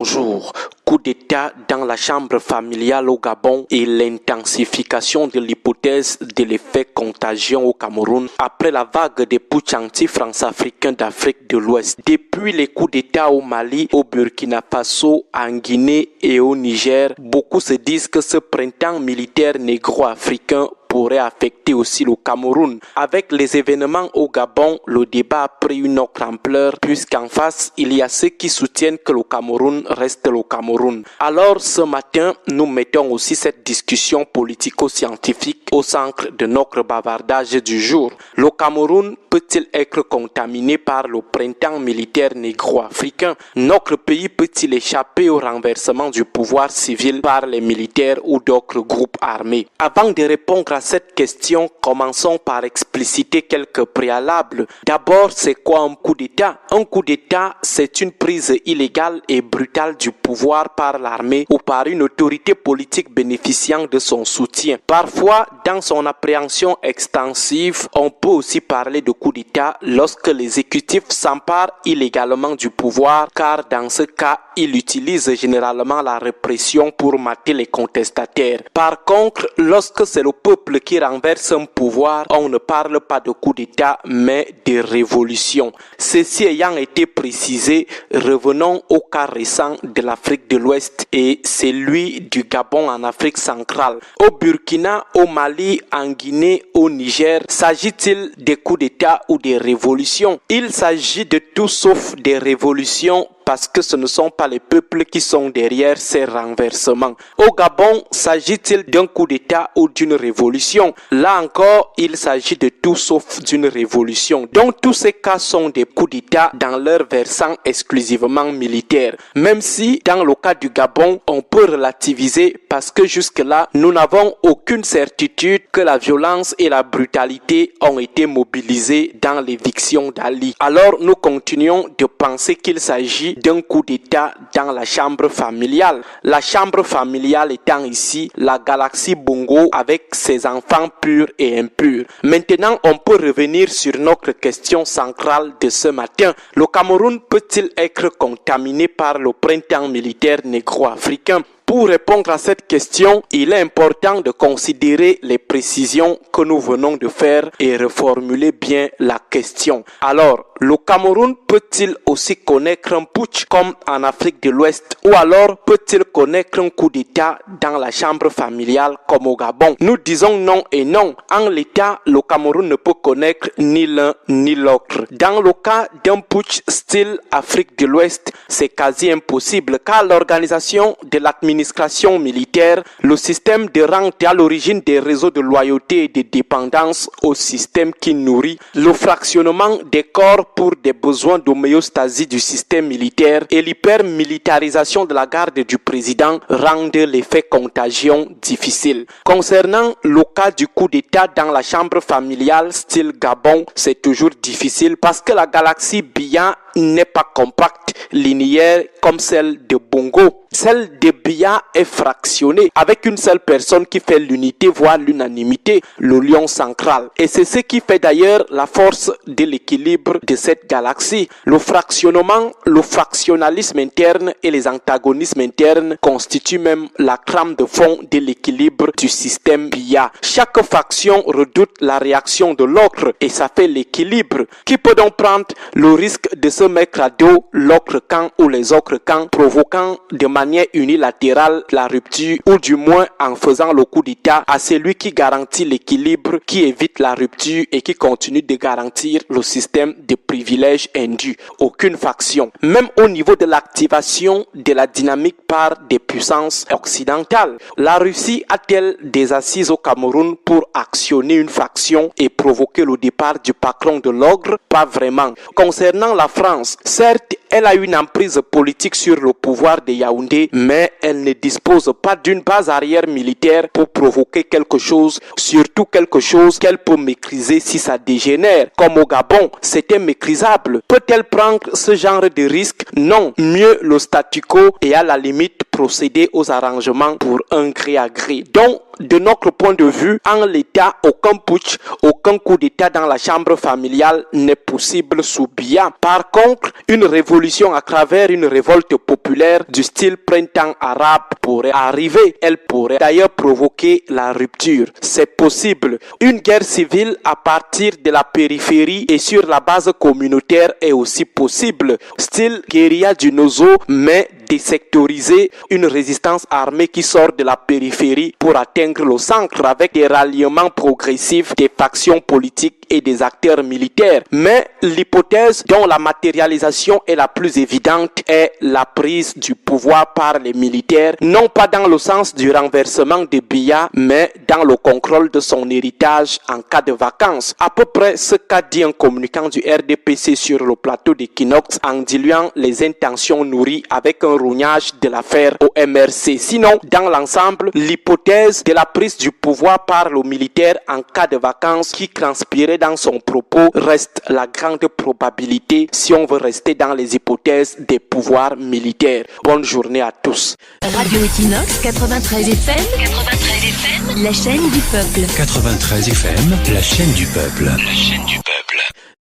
Bonjour. Coup d'État dans la chambre familiale au Gabon et l'intensification de l'hypothèse de l'effet contagion au Cameroun après la vague des putsch anti-France-africains d'Afrique de l'Ouest. Depuis les coups d'État au Mali, au Burkina Faso, en Guinée et au Niger, beaucoup se disent que ce printemps militaire négro-africain pourrait affecter aussi le Cameroun. Avec les événements au Gabon, le débat a pris une autre ampleur puisqu'en face, il y a ceux qui soutiennent que le Cameroun reste le Cameroun. Alors ce matin, nous mettons aussi cette discussion politico-scientifique au centre de notre bavardage du jour. Le Cameroun peut-il être contaminé par le printemps militaire négro-africain? Notre pays peut-il échapper au renversement du pouvoir civil par les militaires ou d'autres groupes armés? Avant de répondre à cette question, commençons par expliciter quelques préalables. D'abord, c'est quoi un coup d'État? Un coup d'État, c'est une prise illégale et brutale du pouvoir par l'armée ou par une autorité politique bénéficiant de son soutien. Parfois, dans son appréhension extensive, on peut aussi parler de coup d'État lorsque l'exécutif s'empare illégalement du pouvoir, car dans ce cas, il utilise généralement la répression pour mater les contestataires. Par contre, lorsque c'est le peuple qui renverse un pouvoir, on ne parle pas de coup d'État, mais de révolution. Ceci ayant été précisé, revenons au cas récent de l'Afrique de l'Ouest et celui du Gabon en Afrique centrale. Au Burkina, au Mali, en Guinée, au Niger, s'agit-il des coups d'État ou des révolutions? Il s'agit de tout sauf des révolutions, parce que ce ne sont pas les peuples qui sont derrière ces renversements. Au Gabon, s'agit-il d'un coup d'État ou d'une révolution? Là encore, il s'agit de tout sauf d'une révolution. Donc tous ces cas sont des coups d'État dans leur versant exclusivement militaire. Même si, dans le cas du Gabon, on peut relativiser parce que jusque-là, nous n'avons aucune certitude que la violence et la brutalité ont été mobilisées dans l'éviction d'Ali. Alors nous continuons de penser qu'il s'agit d'un coup d'État dans la chambre familiale. La chambre familiale étant ici la galaxie Bongo avec ses enfants purs et impurs. Maintenant, on peut revenir sur notre question centrale de ce matin. Le Cameroun peut-il être contaminé par le printemps militaire négro-africain? Pour répondre à cette question, il est important de considérer les précisions que nous venons de faire et reformuler bien la question. Alors, le Cameroun peut-il aussi connaître un putsch comme en Afrique de l'Ouest ou alors peut-il connaître un coup d'État dans la chambre familiale comme au Gabon? Nous disons non et non. En l'état, le Cameroun ne peut connaître ni l'un ni l'autre. Dans le cas d'un putsch style Afrique de l'Ouest, c'est quasi impossible car l'organisation de l'administration militaire, le système de rang est à l'origine des réseaux de loyauté et de dépendance au système qui nourrit, le fractionnement des corps pour des besoins d'homéostasie du système militaire et l'hypermilitarisation de la garde du président rendent l'effet contagion difficile. Concernant le cas du coup d'État dans la chambre familiale style Gabon, c'est toujours difficile parce que la galaxie Biya n'est pas compacte, linéaire comme celle de Bongo. Celle de Biya est fractionnée avec une seule personne qui fait l'unité voire l'unanimité, le lion central. Et c'est ce qui fait d'ailleurs la force de l'équilibre de cette galaxie. Le fractionnement, le fractionnalisme interne et les antagonismes internes constituent même la trame de fond de l'équilibre du système Biya. Chaque faction redoute la réaction de l'autre et ça fait l'équilibre. Qui peut donc prendre le risque de se mettre à dos l'autre camp ou les autres camps, provoquant de manière unilatérale la rupture ou du moins en faisant le coup d'État à celui qui garantit l'équilibre, qui évite la rupture et qui continue de garantir le système de privilèges indus. Aucune faction. Même au niveau de l'activation de la dynamique par des puissances occidentales. La Russie a-t-elle des assises au Cameroun pour actionner une faction et provoquer le départ du patron de l'ogre? Pas vraiment. Concernant la France, certes, elle a une emprise politique sur le pouvoir de Yaoundé, mais elle ne dispose pas d'une base arrière militaire pour provoquer quelque chose, surtout quelque chose qu'elle peut maîtriser si ça dégénère. Comme au Gabon, c'était maîtrisable. Peut-elle prendre ce genre de risque? Non. Mieux le statu quo et à la limite procéder aux arrangements pour un gré à gré. Donc, de notre point de vue, en l'état, aucun putsch, aucun coup d'état dans la chambre familiale n'est possible sous Biya. Par contre, une révolution à travers une révolte populaire du style printemps arabe pourrait arriver. Elle pourrait d'ailleurs provoquer la rupture. C'est possible. Une guerre civile à partir de la périphérie et sur la base communautaire est aussi possible. Style guérilla du Nozo, mais désectoriser, une résistance armée qui sort de la périphérie pour atteindre le centre avec des ralliements progressifs des factions politiques et des acteurs militaires. Mais l'hypothèse dont la matérialisation est la plus évidente est la prise du pouvoir par les militaires, non pas dans le sens du renversement de Biya, mais dans le contrôle de son héritage en cas de vacances. À peu près ce qu'a dit un communicant du RDPC sur le plateau d'Equinox en diluant les intentions nourries avec un rognage de l'affaire au MRC. Sinon, dans l'ensemble, l'hypothèse de la prise du pouvoir par le militaire en cas de vacances qui transpirait dans son propos reste la grande probabilité si on veut rester dans les hypothèses des pouvoirs militaires. Bonne journée à tous. Radio Equinox 93 FM, 93 FM, la chaîne du peuple. 93 FM, la chaîne du peuple. La chaîne du peuple.